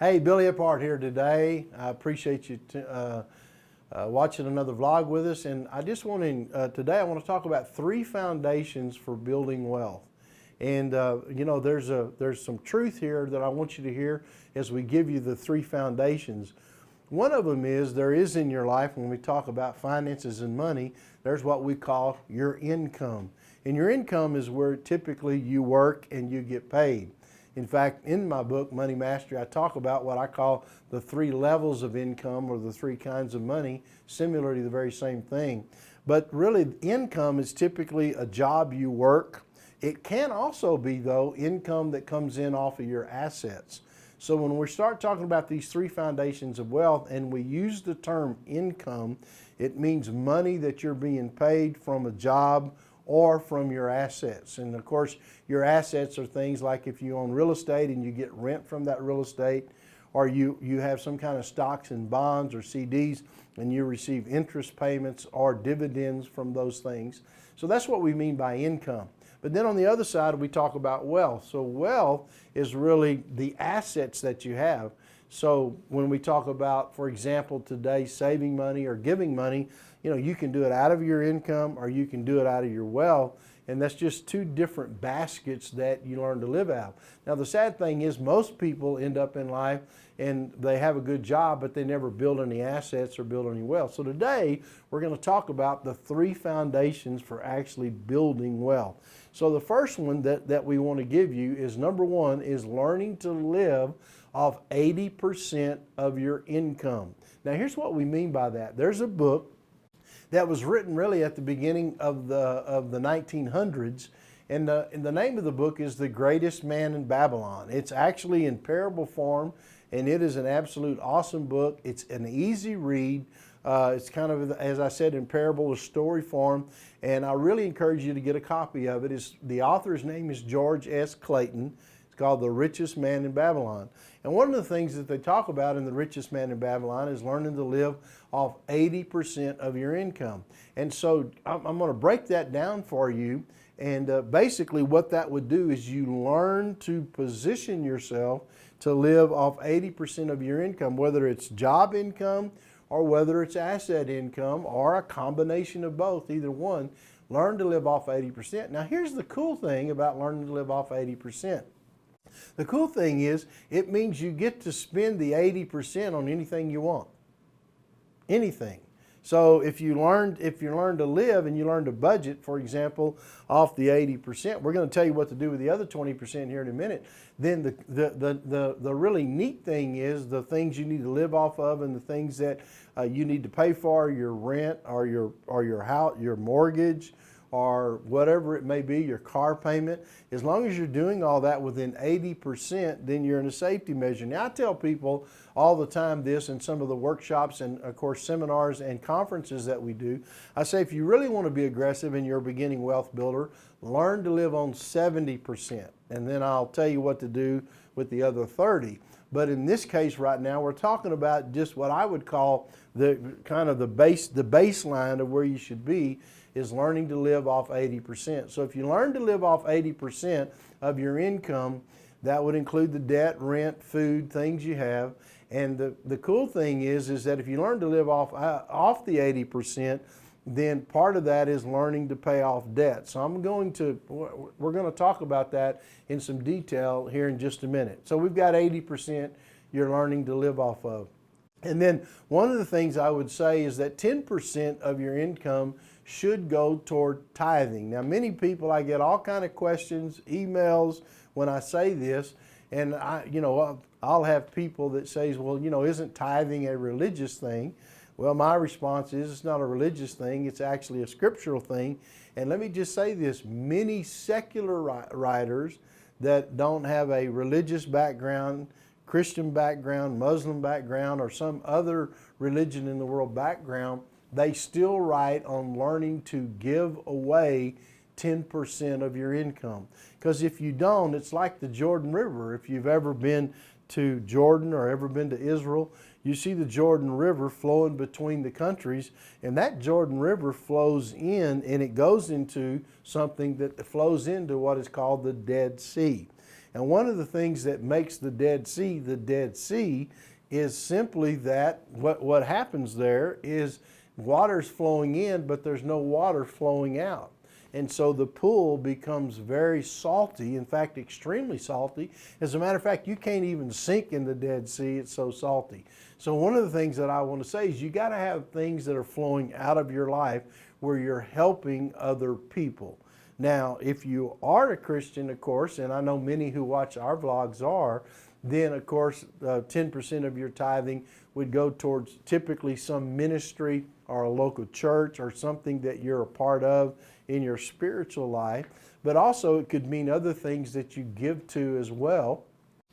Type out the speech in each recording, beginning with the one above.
Hey, Billy Epphart here today. I appreciate you watching another vlog with us, and I just want to today I want to talk about 3 foundations for building wealth. And you know, there's some truth here that I want you to hear as we give you the 3 foundations. One of them is there is in your life, when we talk about finances and money, there's what we call your income. And your income is where typically you work and you get paid. In fact, in my book, Money Mastery, I talk about what I call the 3 levels of income, or the 3 kinds of money, similarly the very same thing. But really, income is typically a job you work. It can also be, though, income that comes in off of your assets. So when we start talking about these 3 foundations of wealth and we use the term income, it means money that you're being paid from a job or from your assets. And of course, your assets are things like if you own real estate and you get rent from that real estate, or you have some kind of stocks and bonds or CDs and you receive interest payments or dividends from those things. So that's what we mean by income. But then on the other side, we talk about wealth. So wealth is really the assets that you have. So when we talk about, for example, today, saving money or giving money, you know, you can do it out of your income or you can do it out of your wealth. And that's just 2 different baskets that you learn to live out. Now, the sad thing is most people end up in life and they have a good job, but they never build any assets or build any wealth. So today, we're going to talk about the 3 foundations for actually building wealth. So the first one that we want to give you is, number 1, is learning to live off 80% of your income. Now, here's what we mean by that. There's a book that was written really at the beginning of the 1900s, and the name of the book is The Greatest Man in Babylon. It's actually in parable form, and it is an absolute awesome book. It's an easy read. It's kind of, as I said, in parable or story form, and I really encourage you to get a copy of it. The author's name is George S. Clayton. It's called The Richest Man in Babylon. And one of the things that they talk about in The Richest Man in Babylon is learning to live off 80% of your income. And so I'm going to break that down for you. And basically what that would do is you learn to position yourself to live off 80% of your income, whether it's job income or whether it's asset income or a combination of both, either one. Learn to live off 80%. Now here's the cool thing about learning to live off 80%. The cool thing is it means you get to spend the 80% on anything you want. Anything. So if you learn to live and you learn to budget, for example, off the 80%, we're going to tell you what to do with the other 20% here in a minute. Then the really neat thing is the things you need to live off of and the things that you need to pay for, your rent or your house, your mortgage, or whatever it may be, your car payment. As long as you're doing all that within 80%, then you're in a safety measure. Now, I tell people all the time this in some of the workshops and, of course, seminars and conferences that we do. I say if you really want to be aggressive and you're a beginning wealth builder, learn to live on 70%. And then I'll tell you what to do with the other 30. But in this case right now, we're talking about just what I would call the kind of the baseline of where you should be, is learning to live off 80%. So if you learn to live off 80% of your income, that would include the debt, rent, food, things you have. And the cool thing is that if you learn to live off the 80%, then part of that is learning to pay off debt. So we're going to talk about that in some detail here in just a minute. So we've got 80% you're learning to live off of. And then one of the things I would say is that 10% of your income should go toward tithing. Now, many people, I get all kind of questions, emails when I say this, and I'll have people that say, well, isn't tithing a religious thing? Well, my response is it's not a religious thing, it's actually a scriptural thing. And let me just say this, many secular writers that don't have a religious background, Christian background, Muslim background, or some other religion in the world background, they still write on learning to give away 10% of your income. Because if you don't, it's like the Jordan River. If you've ever been to Jordan or ever been to Israel, you see the Jordan River flowing between the countries, and that Jordan River flows in and it goes into something that flows into what is called the Dead Sea. And one of the things that makes the Dead Sea is simply that what happens there is water's flowing in, but there's no water flowing out. And so the pool becomes very salty, in fact, extremely salty. As a matter of fact, you can't even sink in the Dead Sea, it's so salty. So one of the things that I want to say is you got to have things that are flowing out of your life where you're helping other people. Now, if you are a Christian, of course, and I know many who watch our vlogs are, then of course 10% of your tithing would go towards typically some ministry or a local church or something that you're a part of in your spiritual life. But also it could mean other things that you give to as well.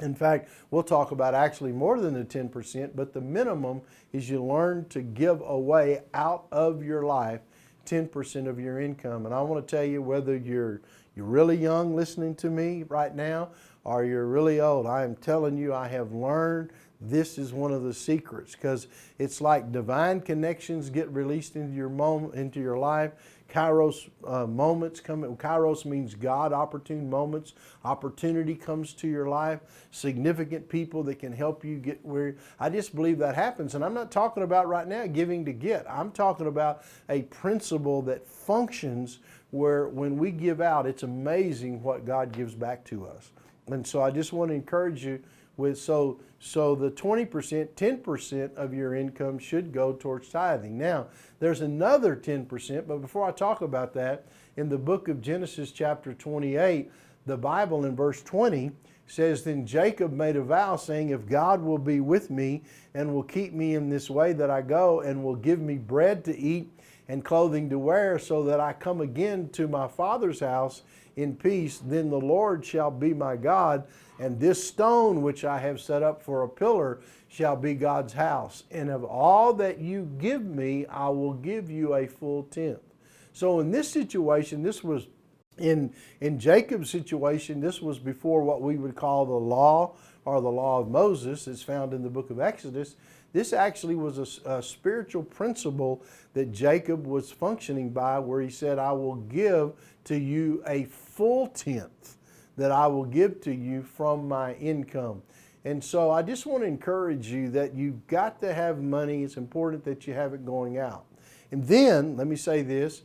In fact, we'll talk about actually more than the 10%, but the minimum is you learn to give away out of your life 10% of your income. And I want to tell you, whether you're really young listening to me right now or you're really old, I am telling you, I have learned this is one of the secrets, because it's like divine connections get released into your life. Kairos moments come. Kairos means God, opportune moments. Opportunity comes to your life. Significant people that can help you get where. I just believe that happens. And I'm not talking about right now giving to get. I'm talking about a principle that functions where when we give out, it's amazing what God gives back to us. And so I just want to encourage you with, so the 20%, 10% of your income should go towards tithing. Now, there's another 10%, but before I talk about that, in the book of Genesis chapter 28, the Bible in verse 20 says, "Then Jacob made a vow, saying, if God will be with me and will keep me in this way that I go, and will give me bread to eat and clothing to wear, so that I come again to my father's house in peace, then the Lord shall be my God, and this stone which I have set up for a pillar shall be God's house. And of all that you give me, I will give you a full tenth." So in this situation, this was in Jacob's situation, this was before what we would call the law or the law of Moses. It's found in the book of Exodus. This actually was a spiritual principle that Jacob was functioning by, where he said, I will give to you a full tenth that I will give to you from my income. And so I just want to encourage you that you've got to have money. It's important that you have it going out. And then, let me say this,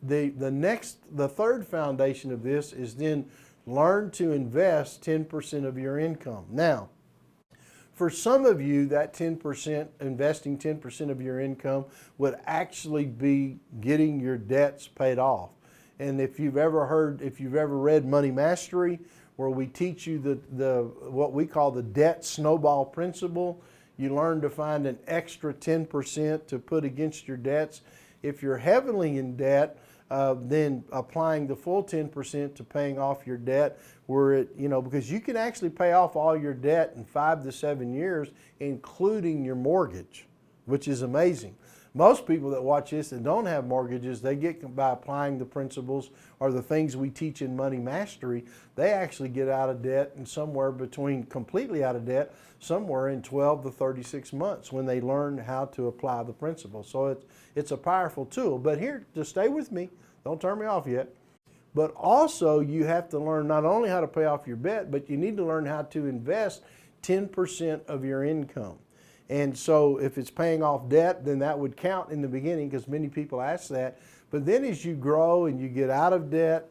the third foundation of this is then learn to invest 10% of your income. Now, for some of you, that 10%, investing 10% of your income would actually be getting your debts paid off. And if you've ever read Money Mastery, where we teach you what we call the debt snowball principle, you learn to find an extra 10% to put against your debts. If you're heavily in debt, then applying the full 10% to paying off your debt, because you can actually pay off all your debt in 5 to 7 years, including your mortgage, which is amazing. Most people that watch this that don't have mortgages, they get, by applying the principles or the things we teach in Money Mastery, they actually get out of debt and completely out of debt, somewhere in 12 to 36 months when they learn how to apply the principles. So it's a powerful tool. But here, just stay with me. Don't turn me off yet. But also you have to learn not only how to pay off your debt, but you need to learn how to invest 10% of your income. And so if it's paying off debt, then that would count in the beginning, because many people ask that. But then as you grow and you get out of debt,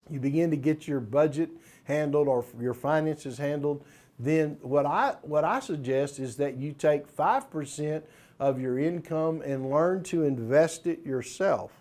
you begin to get your budget handled or your finances handled, then what I suggest is that you take 5% of your income and learn to invest it yourself.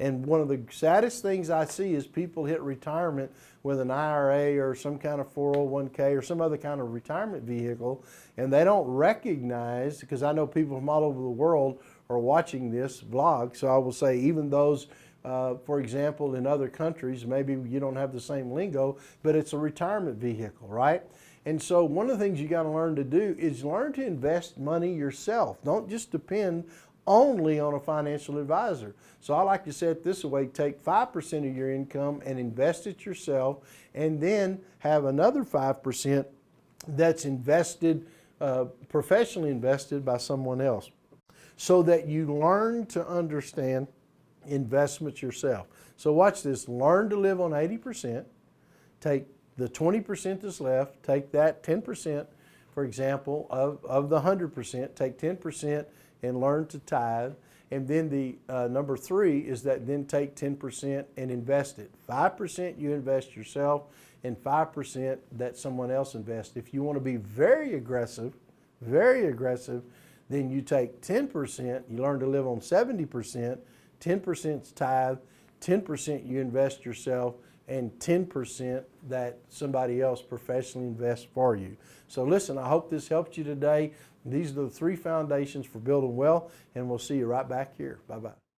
And one of the saddest things I see is people hit retirement with an IRA or some kind of 401k or some other kind of retirement vehicle, and they don't recognize, because I know people from all over the world are watching this vlog, so I will say even those, for example, in other countries, maybe you don't have the same lingo, but it's a retirement vehicle, right? And so one of the things you got to learn to do is learn to invest money yourself. Don't just depend only on a financial advisor. So I like to say it this way: take 5% of your income and invest it yourself, and then have another 5% that's invested, professionally invested by someone else, so that you learn to understand investments yourself. So watch this: learn to live on 80%, take the 20% that's left, take that 10%, for example, of the 100%, take 10% and learn to tithe. And then the number 3 is that then take 10% and invest it. 5% you invest yourself, and 5% that someone else invests. If you want to be very aggressive, then you take 10%, you learn to live on 70%, 10% is tithe, 10% you invest yourself, and 10% that somebody else professionally invests for you. So listen, I hope this helped you today. These are the 3 foundations for building wealth, and we'll see you right back here. Bye-bye.